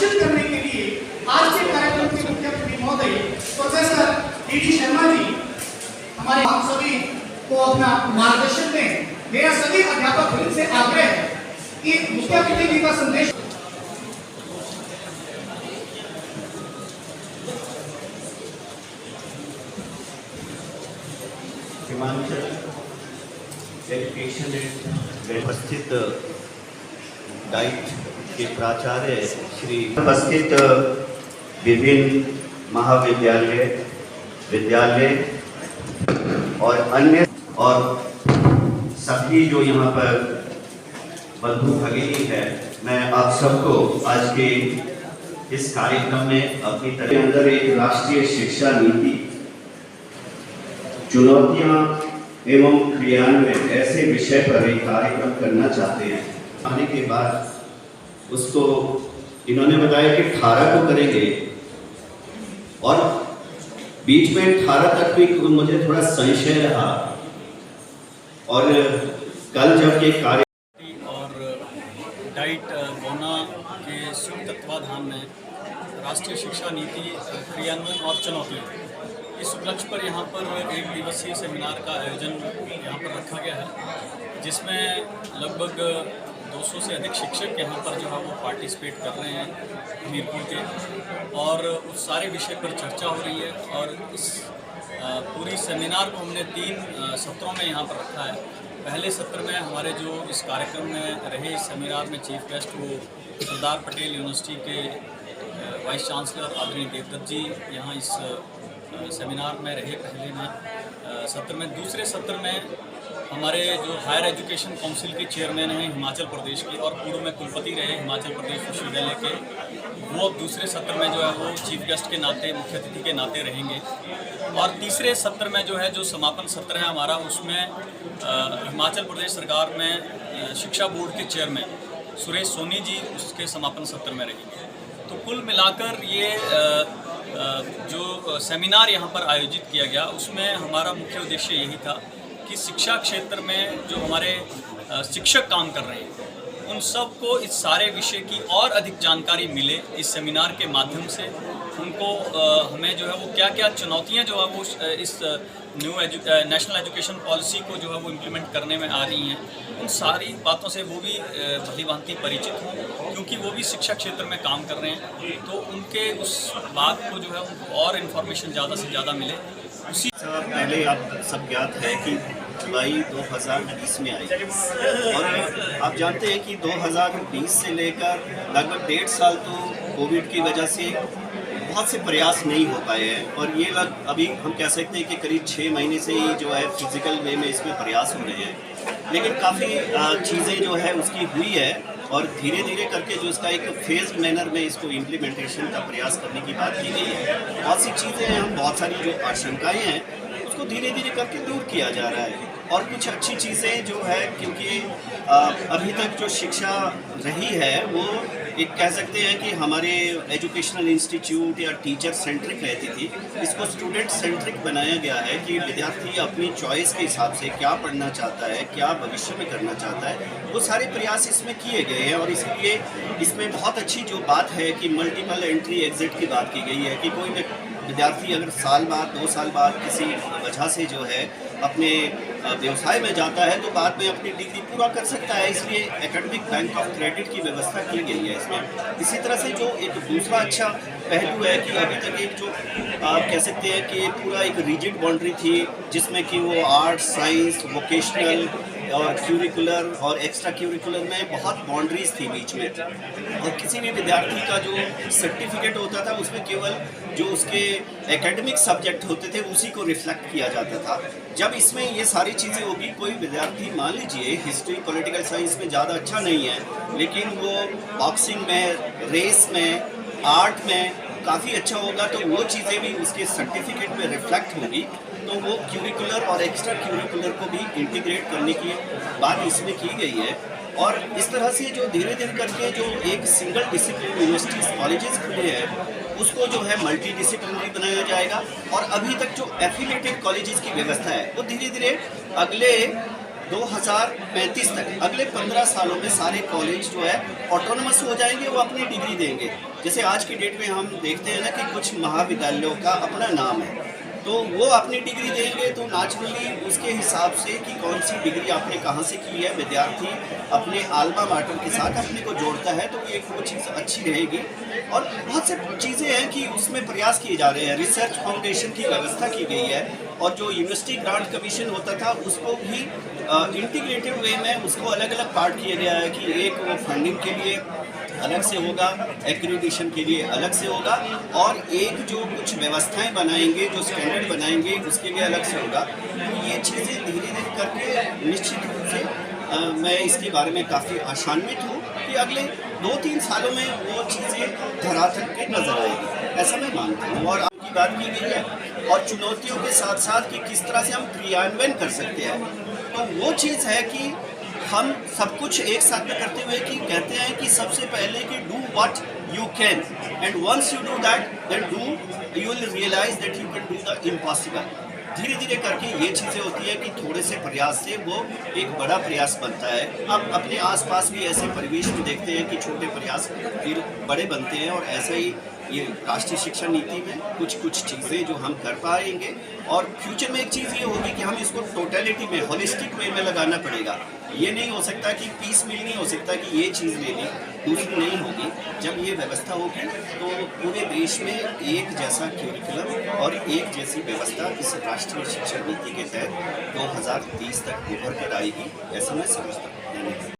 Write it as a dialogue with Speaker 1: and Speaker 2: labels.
Speaker 1: मार्गदर्शन करने के लिए आज के कार्यक्रम के मुख्य अतिथि महोदय प्रोफेसर डी शर्मा जी हमारे हम सभी को अपना मार्गदर्शन दें। मेरा सभी अध्यापक वृंद से आग्रह है कि मुख्य अतिथि जी का संदेश
Speaker 2: हिमाचल एजुकेशन एंड उपस्थित डाइट के प्राचार्य श्री उपस्थित विभिन्न महाविद्यालय विद्यालय और अन्य और सभी जो यहाँ पर बंधु भगिनी है, मैं आप सबको आज के इस कार्यक्रम में अपनी तरह अंदर एक राष्ट्रीय शिक्षा नीति चुनौतियां एवं क्रियान्वयन ऐसे विषय पर एक कार्यक्रम करना चाहते हैं। आने के बाद उसको इन्होंने बताया कि 18 को करेंगे और बीच में 18 तक भी मुझे थोड़ा संशय रहा और कल जब ये कार्य
Speaker 3: और डाइट गोना के संयुक्त तत्वाधान में राष्ट्रीय शिक्षा नीति क्रियान्वयन और चुनौतियाँ, इस उपलक्ष्य पर यहाँ पर एक दिवसीय सेमिनार का आयोजन यहाँ पर रखा गया है, जिसमें लगभग 200 से अधिक शिक्षक यहाँ पर जो है वो पार्टिसिपेट कर रहे हैं हमीरपुर के, और उस सारे विषय पर चर्चा हो रही है। और इस पूरी सेमिनार को हमने 3 सत्रों में यहाँ पर रखा है। पहले सत्र में हमारे जो इस कार्यक्रम में रहे, इस सेमिनार में चीफ गेस्ट वो सरदार पटेल यूनिवर्सिटी के वाइस चांसलर आदरणीय देवदत्त जी यहाँ इस सेमिनार में रहे पहले में सत्र में। दूसरे सत्र में हमारे जो हायर एजुकेशन काउंसिल के चेयरमैन हैं हिमाचल प्रदेश के और पूर्व में कुलपति रहे हिमाचल प्रदेश विश्वविद्यालय के, वो दूसरे सत्र में जो है वो चीफ गेस्ट के नाते, मुख्य अतिथि के नाते रहेंगे। और तीसरे सत्र में जो है जो समापन सत्र है हमारा, उसमें हिमाचल प्रदेश सरकार में शिक्षा बोर्ड के चेयरमैन सुरेश सोनी जी उसके समापन सत्र में रहेंगे। तो कुल मिलाकर ये जो सेमिनार यहाँ पर आयोजित किया गया, उसमें हमारा मुख्य उद्देश्य यही था कि शिक्षा क्षेत्र में जो हमारे शिक्षक काम कर रहे हैं उन सब को इस सारे विषय की और अधिक जानकारी मिले इस सेमिनार के माध्यम से। उनको हमें जो है वो क्या क्या चुनौतियाँ जो है वो इस नेशनल एजुकेशन पॉलिसी को जो है वो इम्प्लीमेंट करने में आ रही हैं, उन सारी बातों से वो भी भली भांति परिचित हों, क्योंकि वो भी शिक्षा क्षेत्र में काम कर रहे हैं। तो उनके उस बात को जो है उनको और इन्फॉर्मेशन ज़्यादा से ज़्यादा मिले। उसी
Speaker 2: पहले आप सब ज्ञात है कि जुलाई 2020 में आई और आप जानते हैं कि 2020 से लेकर लगभग 1.5 साल तो कोविड की वजह से बहुत से प्रयास नहीं हो पाए हैं, और ये अभी हम कह सकते हैं कि करीब 6 महीने से ही जो है फिजिकल वे में इसमें प्रयास हो रहे हैं। लेकिन काफ़ी चीज़ें जो है उसकी हुई है और धीरे धीरे करके जो इसका एक फेज्ड मैनर में इसको इम्प्लीमेंटेशन का प्रयास करने की बात की गई है। बहुत सी चीज़ें हैं, हम बहुत सारी जो आशंकाएँ हैं उसको धीरे धीरे करके दूर किया जा रहा है, और कुछ अच्छी चीज़ें जो है, क्योंकि अभी तक जो शिक्षा रही है वो एक कह सकते हैं कि हमारे एजुकेशनल इंस्टीट्यूट या टीचर सेंट्रिक रहती थी, इसको स्टूडेंट सेंट्रिक बनाया गया है कि विद्यार्थी अपनी चॉइस के हिसाब से क्या पढ़ना चाहता है, क्या भविष्य में करना चाहता है, वो सारे प्रयास इसमें किए गए हैं। और इसलिए इसमें बहुत अच्छी जो बात है कि मल्टीपल एंट्री एग्जिट की बात की गई है कि कोई विद्यार्थी अगर साल बाद 2 साल बाद किसी वजह से जो है अपने व्यवसाय में जाता है तो बाद में अपनी डिग्री पूरा कर सकता है, इसलिए एकेडमिक बैंक ऑफ क्रेडिट की व्यवस्था की गई है इसमें। इसी तरह से जो एक दूसरा अच्छा पहलू है कि अभी तक एक जो आप कह सकते हैं कि पूरा एक रिजिड बाउंड्री थी जिसमें कि वो आर्ट्स, साइंस, वोकेशनल और क्यूरिकुलर और एक्स्ट्रा क्यूरिकुलर में बहुत बाउंड्रीज थी बीच में, और किसी भी विद्यार्थी का जो सर्टिफिकेट होता था उसमें केवल जो उसके एकेडमिक सब्जेक्ट होते थे उसी को रिफ्लेक्ट किया जाता था। जब इसमें ये सारी चीज़ें होगी, कोई विद्यार्थी मान लीजिए हिस्ट्री पॉलिटिकल साइंस में ज़्यादा अच्छा नहीं है लेकिन वो बॉक्सिंग में, रेस में, आर्ट में काफ़ी अच्छा होगा, तो वो चीज़ें भी उसके सर्टिफिकेट में रिफ्लेक्ट होगी, तो वो क्यूरिकुलर और एक्स्ट्रा क्यूरिकुलर को भी इंटीग्रेट करने की बात इसमें की गई है। और इस तरह से जो धीरे धीरे करके जो एक सिंगल डिसिप्लिन यूनिवर्सिटीज़ कॉलेजेस खुले हैं उसको जो है मल्टी डिसिप्लिनरी बनाया जाएगा, और अभी तक जो एफिलिएटेड कॉलेजेस की व्यवस्था है वो धीरे धीरे अगले 2035 तक अगले 15 सालों में सारे कॉलेज जो है ऑटोनमस हो जाएंगे, वो अपनी डिग्री देंगे। जैसे आज की डेट में हम देखते हैं ना कि कुछ महाविद्यालयों का अपना नाम है, तो वो अपनी डिग्री देंगे, तो नेचुरली उसके हिसाब से कि कौन सी डिग्री आपने कहाँ से की है, विद्यार्थी अपने आल्मा माटर के साथ अपने को जोड़ता है, तो एक वो चीज़ अच्छी रहेगी। और बहुत से चीज़ें हैं कि उसमें प्रयास किए जा रहे हैं, रिसर्च फाउंडेशन की व्यवस्था की गई है, और जो यूनिवर्सिटी ग्रांट कमीशन होता था उसको भी इंटीग्रेटेड वे में उसको अलग अलग पार्ट किया गया है कि एक वो फंडिंग के लिए अलग से होगा, एक्रेडिटेशन के लिए अलग से होगा, और एक जो कुछ व्यवस्थाएं बनाएंगे, जो स्टैंडर्ड बनाएंगे, उसके लिए अलग से होगा। तो ये चीज़ें धीरे धीरे करके निश्चित रूप से मैं इसके बारे में काफ़ी आशान्वित हूँ कि अगले 2-3 सालों में वो चीज़ें धरातल पे नजर आएगी, ऐसा मैं मानता हूँ। और आपकी बात की गई है और चुनौतियों के साथ साथ कि किस तरह से हम क्रियान्वयन कर सकते हैं, तो वो चीज़ है कि हम सब कुछ एक साथ में करते हुए कि कहते हैं कि सबसे पहले कि do what you can, and once you do that then you will realise that you can do the impossible. धीरे धीरे करके ये चीज़ें होती है कि थोड़े से प्रयास से वो एक बड़ा प्रयास बनता है। आप अपने आसपास भी ऐसे परिवेश में देखते हैं कि छोटे प्रयास फिर बड़े बनते हैं, और ऐसा ही ये राष्ट्रीय शिक्षा नीति में कुछ कुछ चीज़ें जो हम कर पाएंगे, और फ्यूचर में एक चीज़ ये होगी कि हम इसको टोटलिटी में, होलिस्टिक वे में लगाना पड़ेगा। ये नहीं हो सकता कि पीस मिल नहीं हो सकता कि ये चीज़ ले ली दूसरी नहीं होगी। जब ये व्यवस्था होगी तो पूरे देश में एक जैसा क्यूरिकुलम और एक जैसी व्यवस्था इस राष्ट्रीय शिक्षा नीति के तहत 2030 तक उभर कर आएगी, ऐसा मैं समझता हूँ।